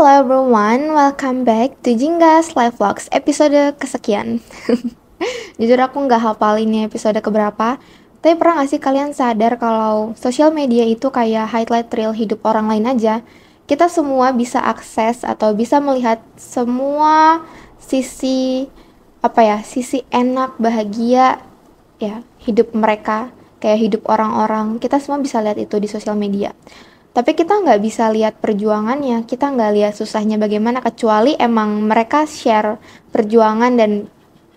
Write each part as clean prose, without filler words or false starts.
Hello everyone, welcome back to Jinggas Live Vlogs episode kesekian. Jujur aku nggak hafal ini episode keberapa. Tapi pernah nggak sih kalian sadar kalau sosial media itu kayak highlight reel hidup orang lain aja? Kita semua bisa akses atau bisa melihat semua sisi sisi enak, bahagia ya hidup mereka, kayak hidup orang-orang. Kita semua bisa lihat itu di sosial media. Tapi kita nggak bisa lihat perjuangannya, kita nggak lihat susahnya bagaimana, kecuali emang mereka share perjuangan dan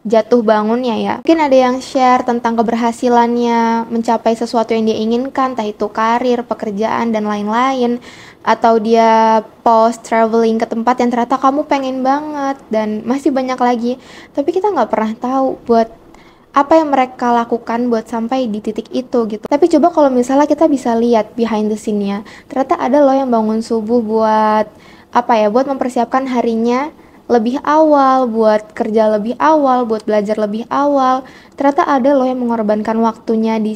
jatuh bangunnya ya. Mungkin ada yang share tentang keberhasilannya, mencapai sesuatu yang dia inginkan, entah itu karir, pekerjaan, dan lain-lain. Atau dia post traveling ke tempat yang ternyata kamu pengen banget, dan masih banyak lagi. Tapi kita nggak pernah tahu buat apa yang mereka lakukan buat sampai di titik itu gitu. Tapi coba kalau misalnya kita bisa lihat behind the scene-nya, ternyata ada loh yang bangun subuh buat buat mempersiapkan harinya lebih awal, buat kerja lebih awal, buat belajar lebih awal. Ternyata ada loh yang mengorbankan waktunya di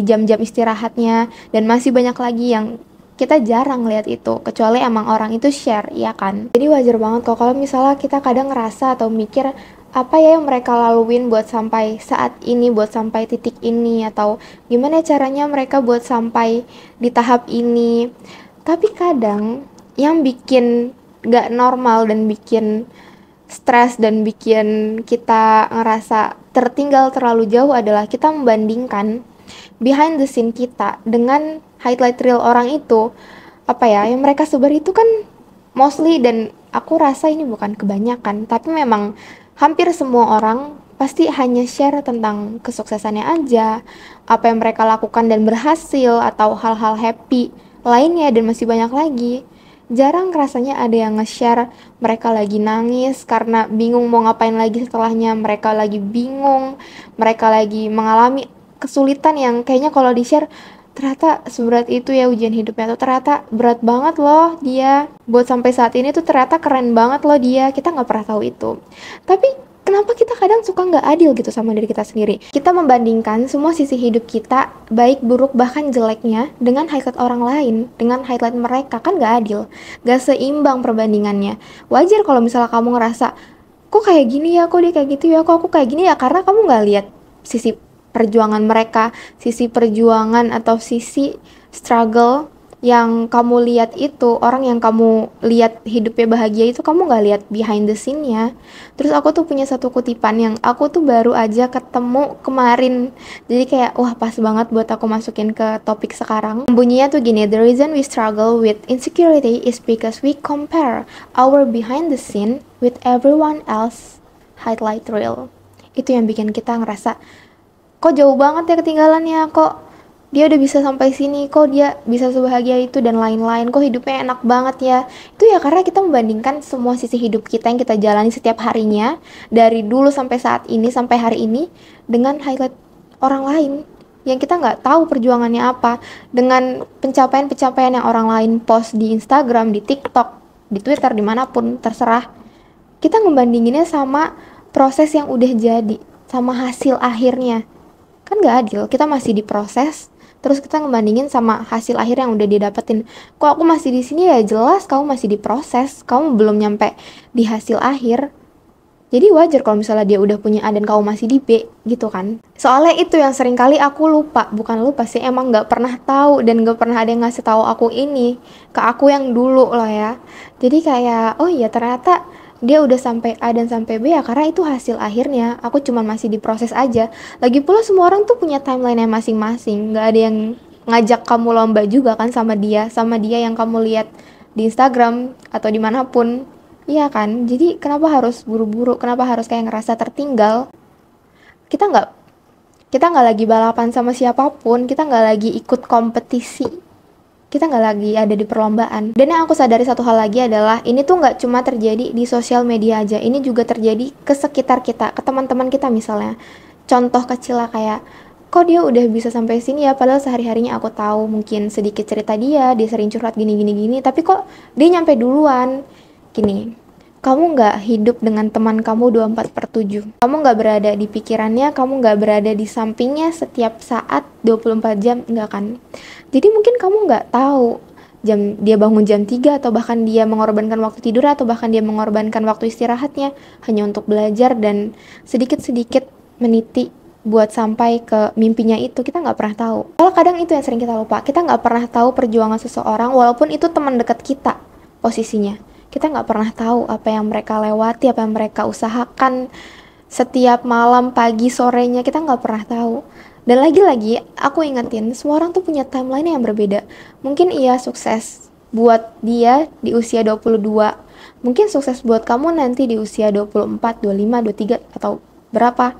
jam-jam istirahatnya, dan masih banyak lagi yang kita jarang lihat itu, kecuali emang orang itu share, ya kan? Jadi wajar banget kok kalau misalnya kita kadang ngerasa atau mikir, apa ya yang mereka laluin buat sampai saat ini, buat sampai titik ini, atau gimana caranya mereka buat sampai di tahap ini. Tapi kadang yang bikin gak normal dan bikin stres dan bikin kita ngerasa tertinggal terlalu jauh adalah kita membandingkan behind the scene kita dengan highlight reel orang itu. Yang mereka sebar itu kan mostly, dan aku rasa ini bukan kebanyakan, tapi memang hampir semua orang pasti hanya share tentang kesuksesannya aja, apa yang mereka lakukan dan berhasil, atau hal-hal happy lainnya, dan masih banyak lagi. Jarang rasanya ada yang nge-share mereka lagi nangis karena bingung mau ngapain lagi setelahnya, mereka lagi bingung, mereka lagi mengalami kesulitan yang kayaknya kalau di-share ternyata seberat itu ya ujian hidupnya, tuh ternyata berat banget loh dia buat sampai saat ini, tuh ternyata keren banget loh dia. Kita nggak pernah tahu itu. Tapi kenapa kita kadang suka nggak adil gitu sama diri kita sendiri? Kita membandingkan semua sisi hidup kita, baik buruk bahkan jeleknya, dengan highlight orang lain, dengan highlight mereka. Kan nggak adil, nggak seimbang perbandingannya. Wajar kalau misalnya kamu ngerasa, kok kayak gini ya, kok dia kayak gitu ya, kok aku kayak gini ya, karena kamu nggak lihat sisi perjuangan mereka, sisi perjuangan atau sisi struggle yang kamu lihat itu. Orang yang kamu lihat hidupnya bahagia itu, kamu nggak lihat behind the scene-nya. Terus aku tuh punya satu kutipan yang aku tuh baru aja ketemu kemarin, jadi kayak wah pas banget buat aku masukin ke topik sekarang. Bunyinya tuh gini: the reason we struggle with insecurity is because we compare our behind the scene with everyone else highlight reel. Itu yang bikin kita ngerasa, kok jauh banget ya ketinggalannya, kok dia udah bisa sampai sini, kok dia bisa sebahagia itu dan lain-lain, kok hidupnya enak banget ya. Itu ya karena kita membandingkan semua sisi hidup kita yang kita jalani setiap harinya, dari dulu sampai saat ini, sampai hari ini, dengan highlight orang lain yang kita nggak tahu perjuangannya apa, dengan pencapaian-pencapaian yang orang lain post di Instagram, di TikTok, di Twitter, dimanapun, terserah. Kita ngebandinginnya sama proses yang udah jadi, sama hasil akhirnya. Kan gak adil, kita masih diproses, terus kita ngebandingin sama hasil akhir yang udah didapetin. Kok aku masih di sini? Ya jelas kamu masih diproses, kamu belum nyampe di hasil akhir. Jadi wajar kalau misalnya dia udah punya A dan kamu masih di B gitu kan. Soalnya itu yang sering kali aku lupa, bukan lupa sih, emang gak pernah tahu dan gak pernah ada yang ngasih tahu aku ini ke aku yang dulu lah ya. Jadi kayak oh iya ternyata dia udah sampai A dan sampai B ya karena itu hasil akhirnya. Aku cuma masih diproses aja. Lagi pula semua orang tuh punya timeline-nya masing-masing. Gak ada yang ngajak kamu lomba juga kan sama dia yang kamu lihat di Instagram atau dimanapun. Iya kan? Jadi kenapa harus buru-buru? Kenapa harus kayak ngerasa tertinggal? Kita nggak lagi balapan sama siapapun. Kita nggak lagi ikut kompetisi, kita nggak lagi ada di perlombaan. Dan yang aku sadari satu hal lagi adalah, ini tuh nggak cuma terjadi di sosial media aja, ini juga terjadi ke sekitar kita, ke teman-teman kita misalnya. Contoh kecil lah kayak, kok dia udah bisa sampai sini ya, padahal sehari-harinya aku tahu mungkin sedikit cerita dia sering curhat gini, tapi kok dia nyampe duluan. Gini, kamu nggak hidup dengan teman kamu 24/7. Kamu nggak berada di pikirannya, kamu nggak berada di sampingnya setiap saat 24 jam, nggak kan? Jadi mungkin kamu nggak tahu dia bangun jam 3, atau bahkan dia mengorbankan waktu tidur, atau bahkan dia mengorbankan waktu istirahatnya hanya untuk belajar dan sedikit-sedikit meniti buat sampai ke mimpinya itu. Kita nggak pernah tahu. Kalau kadang itu yang sering kita lupa, kita nggak pernah tahu perjuangan seseorang walaupun itu teman dekat kita posisinya. Kita nggak pernah tahu apa yang mereka lewati, apa yang mereka usahakan setiap malam, pagi, sorenya. Kita nggak pernah tahu. Dan lagi-lagi aku ingetin, semua orang tuh punya timeline yang berbeda. Mungkin ia sukses buat dia di usia 22, mungkin sukses buat kamu nanti di usia 24, 25, 23, atau berapa.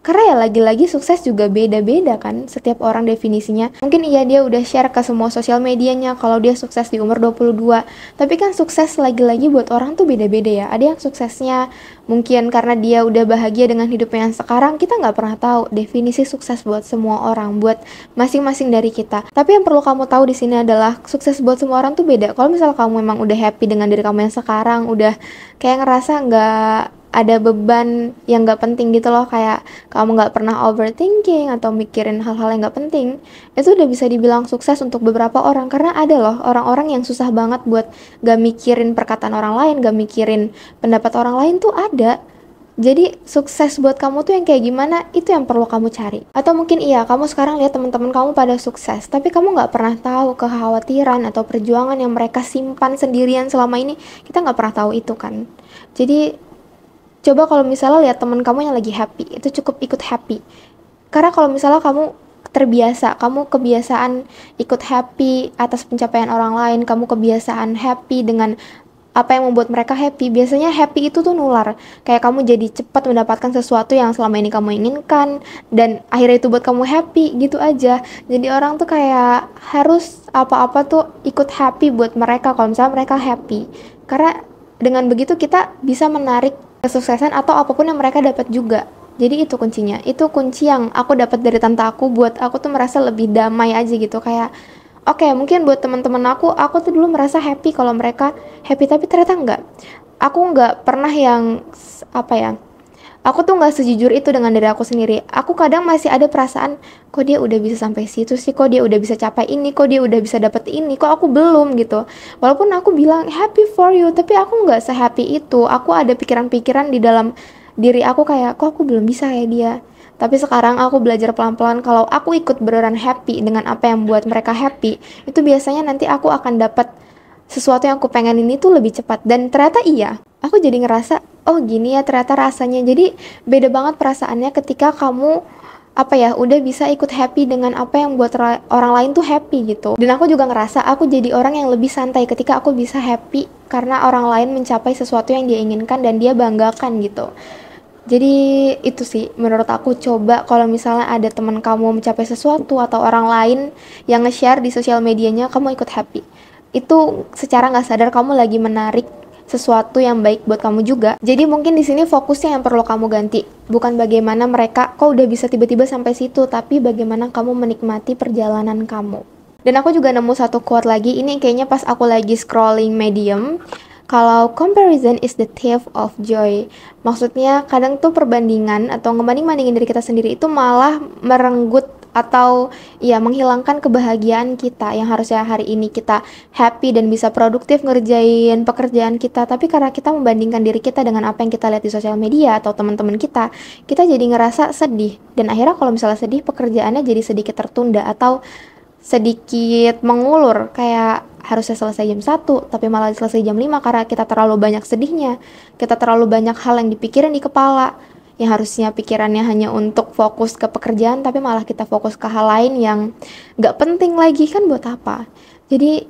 Karena ya lagi-lagi sukses juga beda-beda kan, setiap orang definisinya. Mungkin dia udah share ke semua sosial medianya kalau dia sukses di umur 22. Tapi kan sukses lagi-lagi buat orang tuh beda-beda ya. Ada yang suksesnya mungkin karena dia udah bahagia dengan hidupnya yang sekarang. Kita nggak pernah tahu definisi sukses buat semua orang, buat masing-masing dari kita. Tapi yang perlu kamu tahu di sini adalah sukses buat semua orang tuh beda. Kalau misal kamu memang udah happy dengan diri kamu yang sekarang, udah kayak ngerasa nggak ada beban yang gak penting gitu loh, kayak kamu gak pernah overthinking atau mikirin hal-hal yang gak penting, itu udah bisa dibilang sukses untuk beberapa orang. Karena ada loh orang-orang yang susah banget buat gak mikirin perkataan orang lain, gak mikirin pendapat orang lain tuh ada. Jadi sukses buat kamu tuh yang kayak gimana, itu yang perlu kamu cari. Atau mungkin kamu sekarang lihat teman-teman kamu pada sukses, tapi kamu nggak pernah tahu kekhawatiran atau perjuangan yang mereka simpan sendirian selama ini. Kita nggak pernah tahu itu kan. Jadi coba kalau misalnya lihat teman kamu yang lagi happy, itu cukup ikut happy. Karena kalau misalnya kamu kebiasaan ikut happy atas pencapaian orang lain, kamu kebiasaan happy dengan apa yang membuat mereka happy, biasanya happy itu tuh nular. Kayak kamu jadi cepat mendapatkan sesuatu yang selama ini kamu inginkan, dan akhirnya itu buat kamu happy, gitu aja. Jadi orang tuh kayak harus apa-apa tuh ikut happy buat mereka kalau misalnya mereka happy. Karena dengan begitu kita bisa menarik kesuksesan atau apapun yang mereka dapat juga. Jadi itu kuncinya. Itu kunci yang aku dapat dari tante aku, buat aku tuh merasa lebih damai aja gitu. Kayak oke, mungkin buat teman-teman aku tuh dulu merasa happy kalau mereka happy, tapi ternyata enggak. Aku enggak pernah yang aku tuh nggak sejujur itu dengan diri aku sendiri. Aku kadang masih ada perasaan, kok dia udah bisa sampai situ sih, kok dia udah bisa capai ini, kok dia udah bisa dapet ini, kok aku belum gitu. Walaupun aku bilang happy for you, tapi aku nggak se-happy itu. Aku ada pikiran-pikiran di dalam diri aku kayak, kok aku belum bisa kayak dia. Tapi sekarang aku belajar pelan-pelan kalau aku ikut beneran happy dengan apa yang buat mereka happy, itu biasanya nanti aku akan dapat sesuatu yang aku pengen ini tuh lebih cepat. Dan ternyata aku jadi ngerasa, oh gini ya ternyata rasanya. Jadi beda banget perasaannya ketika kamu udah bisa ikut happy dengan apa yang buat orang lain tuh happy gitu. Dan aku juga ngerasa aku jadi orang yang lebih santai ketika aku bisa happy karena orang lain mencapai sesuatu yang dia inginkan dan dia banggakan gitu. Jadi itu sih menurut aku, coba kalau misalnya ada teman kamu mencapai sesuatu atau orang lain yang nge-share di sosial medianya, kamu ikut happy. Itu secara nggak sadar kamu lagi menarik sesuatu yang baik buat kamu juga. Jadi mungkin di sini fokusnya yang perlu kamu ganti, bukan bagaimana mereka kok udah bisa tiba-tiba sampai situ, tapi bagaimana kamu menikmati perjalanan kamu. Dan aku juga nemu satu quote lagi, ini kayaknya pas aku lagi scrolling Medium. Kalau comparison is the thief of joy, maksudnya kadang tuh perbandingan atau ngebanding-bandingin diri kita sendiri itu malah merenggut atau menghilangkan kebahagiaan kita yang harusnya hari ini kita happy dan bisa produktif ngerjain pekerjaan kita. Tapi karena kita membandingkan diri kita dengan apa yang kita lihat di sosial media atau teman-teman kita jadi ngerasa sedih. Dan akhirnya kalau misalnya sedih, pekerjaannya jadi sedikit tertunda atau sedikit mengulur, kayak harusnya selesai jam 1 tapi malah selesai jam 5 karena kita terlalu banyak sedihnya, kita terlalu banyak hal yang dipikirin di kepala, yang harusnya pikirannya hanya untuk fokus ke pekerjaan tapi malah kita fokus ke hal lain yang gak penting lagi, kan buat apa. Jadi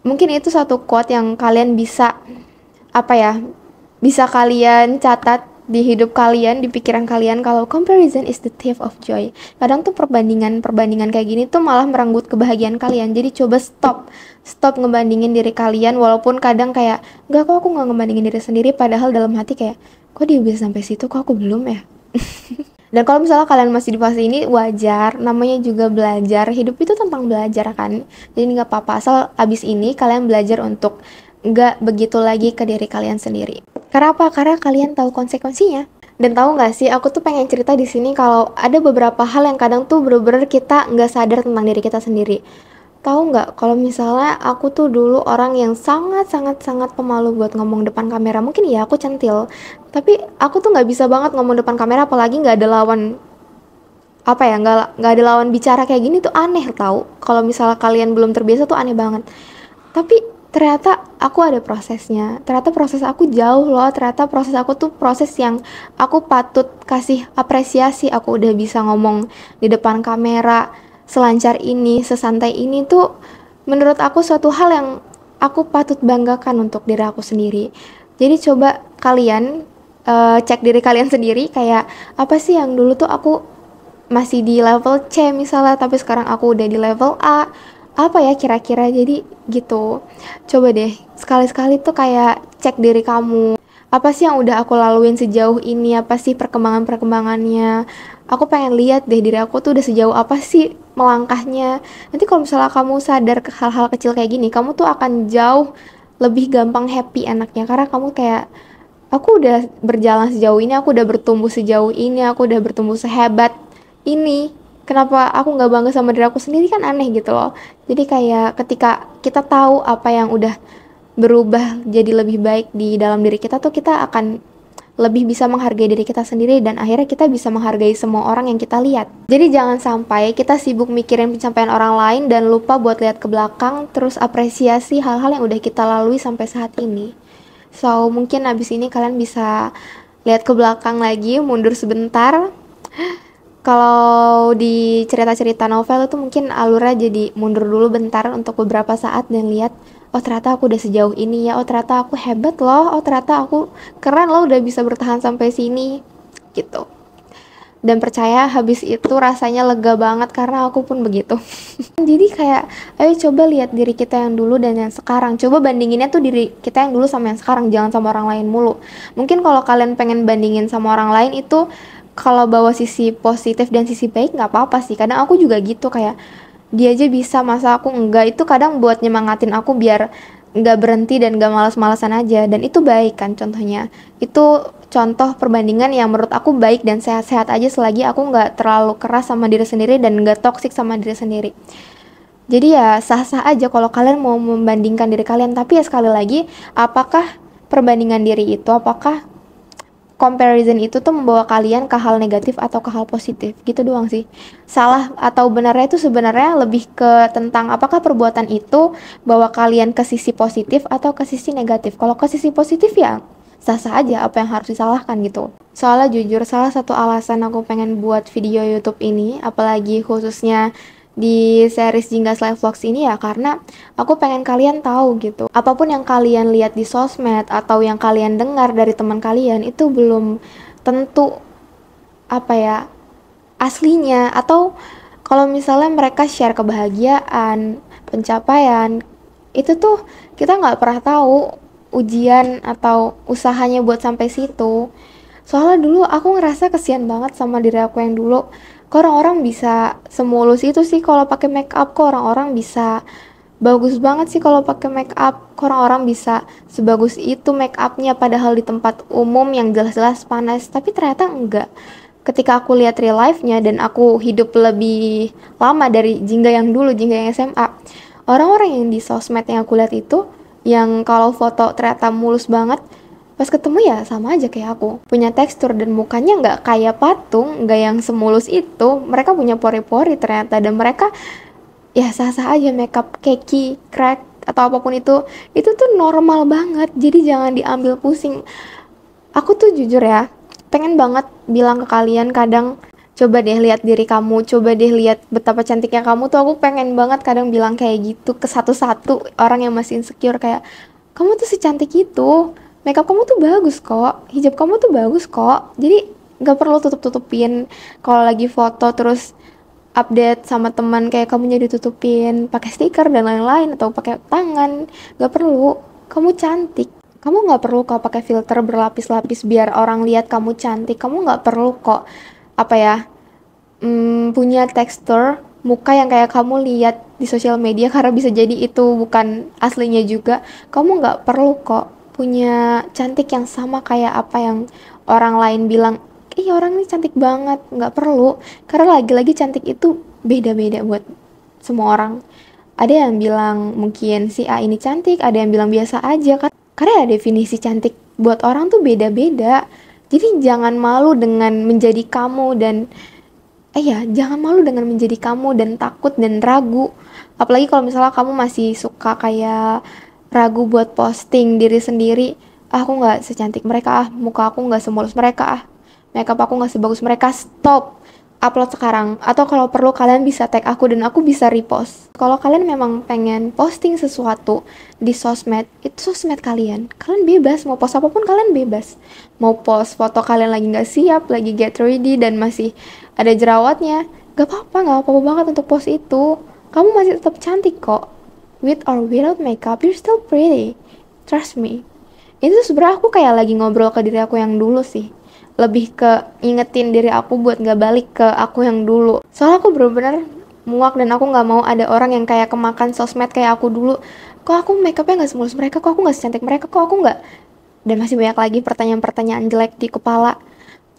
mungkin itu satu quote yang kalian bisa bisa kalian catat di hidup kalian, di pikiran kalian, kalau comparison is the thief of joy. Kadang tuh perbandingan kayak gini tuh malah merenggut kebahagiaan kalian. Jadi coba stop ngebandingin diri kalian, walaupun kadang kayak, enggak kok aku nggak ngebandingin diri sendiri, padahal dalam hati kayak, kok dia bisa sampai situ, kok aku belum ya. Dan kalau misalnya kalian masih di fase ini, wajar, namanya juga belajar, hidup itu tentang belajar kan. Jadi nggak apa-apa, asal abis ini kalian belajar untuk nggak begitu lagi ke diri kalian sendiri. Karena apa? Karena kalian tahu konsekuensinya. Dan tahu nggak sih, aku tuh pengen cerita di sini kalau ada beberapa hal yang kadang tuh bener-bener kita nggak sadar tentang diri kita sendiri. Tahu nggak, kalau misalnya aku tuh dulu orang yang sangat sangat sangat pemalu buat ngomong depan kamera. Mungkin ya aku centil, tapi aku tuh nggak bisa banget ngomong depan kamera, apalagi nggak ada lawan, apa ya, nggak ada lawan bicara kayak gini tuh aneh tau. Kalau misalnya kalian belum terbiasa tuh aneh banget. Tapi ternyata aku ada prosesnya. Ternyata proses aku jauh loh. Ternyata proses aku tuh proses yang aku patut kasih apresiasi. Aku udah bisa ngomong di depan kamera selancar ini, sesantai ini tuh menurut aku suatu hal yang aku patut banggakan untuk diri aku sendiri. Jadi coba kalian cek diri kalian sendiri, kayak apa sih yang dulu tuh aku masih di level C misalnya, tapi sekarang aku udah di level A, apa ya kira-kira. Jadi gitu, coba deh sekali-sekali tuh kayak cek diri kamu, apa sih yang udah aku laluin sejauh ini, apa sih perkembangan-perkembangannya. Aku pengen lihat deh diri aku tuh udah sejauh apa sih melangkahnya. Nanti kalau misalnya kamu sadar ke hal-hal kecil kayak gini, kamu tuh akan jauh lebih gampang happy anaknya, karena kamu kayak, aku udah berjalan sejauh ini, aku udah bertumbuh sejauh ini, aku udah bertumbuh sehebat ini. Kenapa aku nggak bangga sama diri aku sendiri, kan aneh gitu loh. Jadi kayak ketika kita tahu apa yang udah berubah jadi lebih baik di dalam diri kita tuh, kita akan lebih bisa menghargai diri kita sendiri, dan akhirnya kita bisa menghargai semua orang yang kita lihat. Jadi jangan sampai kita sibuk mikirin pencapaian orang lain dan lupa buat lihat ke belakang, terus apresiasi hal-hal yang udah kita lalui sampai saat ini. So, mungkin abis ini kalian bisa lihat ke belakang lagi, mundur sebentar. Kalau di cerita-cerita novel itu mungkin alurnya jadi mundur dulu bentar untuk beberapa saat dan lihat, oh ternyata aku udah sejauh ini ya, oh ternyata aku hebat loh, oh ternyata aku keren loh udah bisa bertahan sampai sini gitu. Dan percaya habis itu rasanya lega banget, karena aku pun begitu. Jadi kayak, ayo coba lihat diri kita yang dulu dan yang sekarang. Coba bandinginnya tuh diri kita yang dulu sama yang sekarang, jangan sama orang lain mulu. Mungkin kalau kalian pengen bandingin sama orang lain itu, kalau bawa sisi positif dan sisi baik nggak apa-apa sih. Kadang aku juga gitu, kayak dia aja bisa masa aku enggak, itu kadang buat nyemangatin aku biar nggak berhenti dan nggak malas-malasan aja, dan itu baik kan contohnya. Itu contoh perbandingan yang menurut aku baik dan sehat-sehat aja, selagi aku nggak terlalu keras sama diri sendiri dan nggak toksik sama diri sendiri. Jadi ya sah-sah aja kalau kalian mau membandingkan diri kalian, tapi ya sekali lagi, apakah perbandingan diri itu, apakah comparison itu tuh membawa kalian ke hal negatif atau ke hal positif, gitu doang sih. Salah atau benarnya itu sebenarnya lebih ke tentang apakah perbuatan itu bawa kalian ke sisi positif atau ke sisi negatif. Kalau ke sisi positif ya sah-sah aja, apa yang harus disalahkan gitu. Soalnya jujur, salah satu alasan aku pengen buat video YouTube ini, apalagi khususnya di series Jinggas Live Vlogs ini, ya karena aku pengen kalian tahu gitu, apapun yang kalian lihat di sosmed atau yang kalian dengar dari teman kalian itu belum tentu apa ya aslinya. Atau kalau misalnya mereka share kebahagiaan, pencapaian, itu tuh kita nggak pernah tahu ujian atau usahanya buat sampai situ. Soalnya dulu aku ngerasa kesian banget sama diri aku yang dulu. Kok orang-orang bisa semulus itu sih kalau pakai make up? Kok orang-orang bisa bagus banget sih kalau pakai make up? Kok orang-orang bisa sebagus itu make upnya padahal di tempat umum yang jelas-jelas panas? Tapi ternyata enggak. Ketika aku lihat real life-nya dan aku hidup lebih lama dari Jingga yang dulu, Jingga yang SMA, orang-orang yang di sosmed yang aku lihat itu, yang kalau foto ternyata mulus banget, pas ketemu ya sama aja kayak aku. Punya tekstur dan mukanya nggak kayak patung, nggak yang semulus itu. Mereka punya pori-pori ternyata, dan mereka ya sah-sah aja makeup keki, crack, atau apapun itu tuh normal banget. Jadi jangan diambil pusing. Aku tuh jujur ya, pengen banget bilang ke kalian kadang, coba deh lihat diri kamu, coba deh lihat betapa cantiknya kamu tuh. Aku pengen banget kadang bilang kayak gitu ke satu-satu orang yang masih insecure, kayak, kamu tuh secantik itu, makeup kamu tuh bagus kok, hijab kamu tuh bagus kok. Jadi gak perlu tutup-tutupin kalau lagi foto, terus update sama teman kayak kamunya ditutupin pakai stiker dan lain-lain atau pakai tangan. Gak perlu, kamu cantik. Kamu nggak perlu kok pakai filter berlapis-lapis biar orang lihat kamu cantik. Kamu nggak perlu kok apa ya, punya tekstur muka yang kayak kamu lihat di sosial media, karena bisa jadi itu bukan aslinya juga. Kamu nggak perlu kok punya cantik yang sama kayak apa yang orang lain bilang, ih orang ini cantik banget. Nggak perlu, karena lagi-lagi cantik itu beda-beda buat semua orang. Ada yang bilang mungkin si A ini cantik, ada yang bilang biasa aja kan. Karena definisi cantik buat orang tuh beda-beda. Jadi jangan malu dengan menjadi kamu dan jangan malu dengan menjadi kamu dan takut dan ragu. Apalagi kalau misalnya kamu masih suka kayak ragu buat posting diri sendiri. Ah, aku nggak secantik mereka, muka aku nggak semulus mereka, makeup aku nggak sebagus mereka. Stop, upload sekarang. Atau kalau perlu kalian bisa tag aku dan aku bisa repost. Kalau kalian memang pengen posting sesuatu di sosmed, itu sosmed kalian bebas mau post apapun, kalian bebas mau post foto kalian lagi nggak siap, lagi get ready dan masih ada jerawatnya, nggak apa-apa banget untuk post itu. Kamu masih tetap cantik kok, with or without makeup you're still pretty, trust me. Itu sebenarnya aku kayak lagi ngobrol ke diri aku yang dulu sih, lebih ke ingetin diri aku buat nggak balik ke aku yang dulu. Soalnya aku bener-bener muak dan aku nggak mau ada orang yang kayak kemakan sosmed kayak aku dulu. Kok aku makeupnya nggak semulus mereka, kok aku nggak secantik mereka, kok aku nggak, dan masih banyak lagi pertanyaan-pertanyaan jelek di kepala.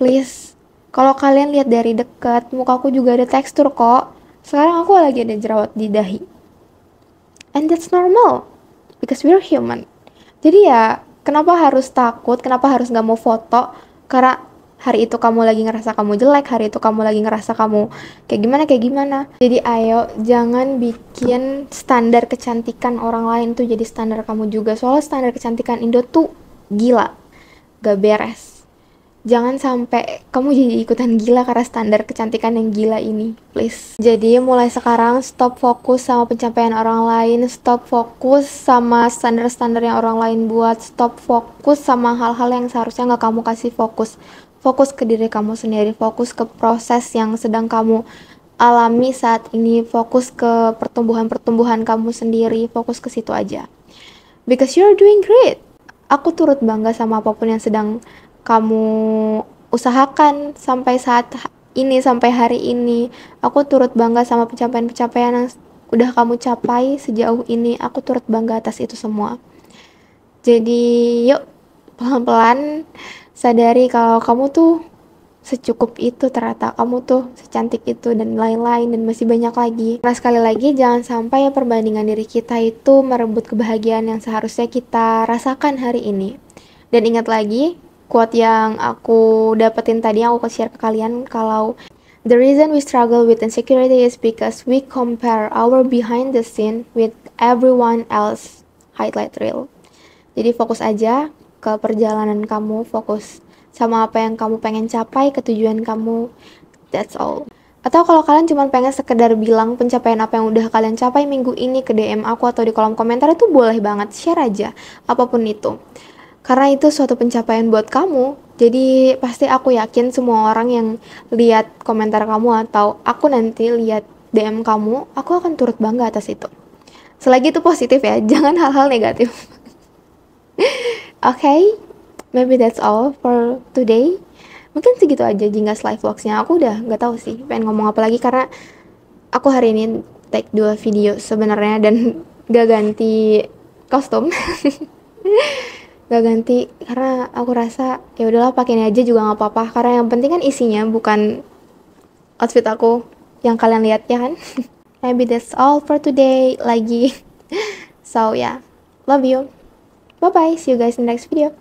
Please, kalau kalian lihat dari dekat, mukaku juga ada tekstur kok. Sekarang aku lagi ada jerawat di dahi, and that's normal because we're human. Jadi ya, kenapa harus takut, kenapa harus nggak mau foto? Karena hari itu kamu lagi ngerasa kamu jelek, hari itu kamu lagi ngerasa kamu kayak gimana. Jadi ayo, jangan bikin standar kecantikan orang lain tuh jadi standar kamu juga. Soalnya standar kecantikan Indo tuh gila, gak beres. Jangan sampai kamu jadi ikutan gila karena standar kecantikan yang gila ini, please. Jadi mulai sekarang stop fokus sama pencapaian orang lain, stop fokus sama standar-standar yang orang lain buat, stop fokus sama hal-hal yang seharusnya gak kamu kasih fokus. Fokus ke diri kamu sendiri, fokus ke proses yang sedang kamu alami saat ini, fokus ke pertumbuhan-pertumbuhan kamu sendiri, fokus ke situ aja. Because you're doing great. Aku turut bangga sama apapun yang sedang kamu usahakan sampai saat ini, sampai hari ini. Aku turut bangga sama pencapaian-pencapaian yang udah kamu capai sejauh ini. Aku turut bangga atas itu semua. Jadi yuk, pelan-pelan sadari kalau kamu tuh secukup itu, ternyata kamu tuh secantik itu dan lain-lain dan masih banyak lagi. Nah, sekali lagi jangan sampai perbandingan diri kita itu merebut kebahagiaan yang seharusnya kita rasakan hari ini. Dan ingat lagi quote yang aku dapetin tadi, yang aku share ke kalian, kalau the reason we struggle with insecurity is because we compare our behind the scene with everyone else highlight reel. Jadi fokus aja ke perjalanan kamu, fokus sama apa yang kamu pengen capai, ke tujuan kamu. That's all. Atau kalau kalian cuma pengen sekedar bilang pencapaian apa yang udah kalian capai minggu ini ke DM aku atau di kolom komentar, itu boleh banget, share aja apapun itu. Karena itu suatu pencapaian buat kamu. Jadi pasti aku yakin semua orang yang lihat komentar kamu atau aku nanti lihat DM kamu, aku akan turut bangga atas itu. Selagi itu positif ya, jangan hal-hal negatif. Okay, maybe that's all for today. Mungkin segitu aja Jinggas live vlogsnya. Aku udah nggak tahu sih pengen ngomong apa lagi, karena aku hari ini take 2 video sebenarnya dan gak ganti kostum. Gak ganti karena aku rasa ya udahlah, pakai ini aja juga nggak apa-apa, karena yang penting kan isinya, bukan outfit aku yang kalian lihat ya kan. Maybe that's all for today lagi. So yeah, love you, bye bye, see you guys in the next video.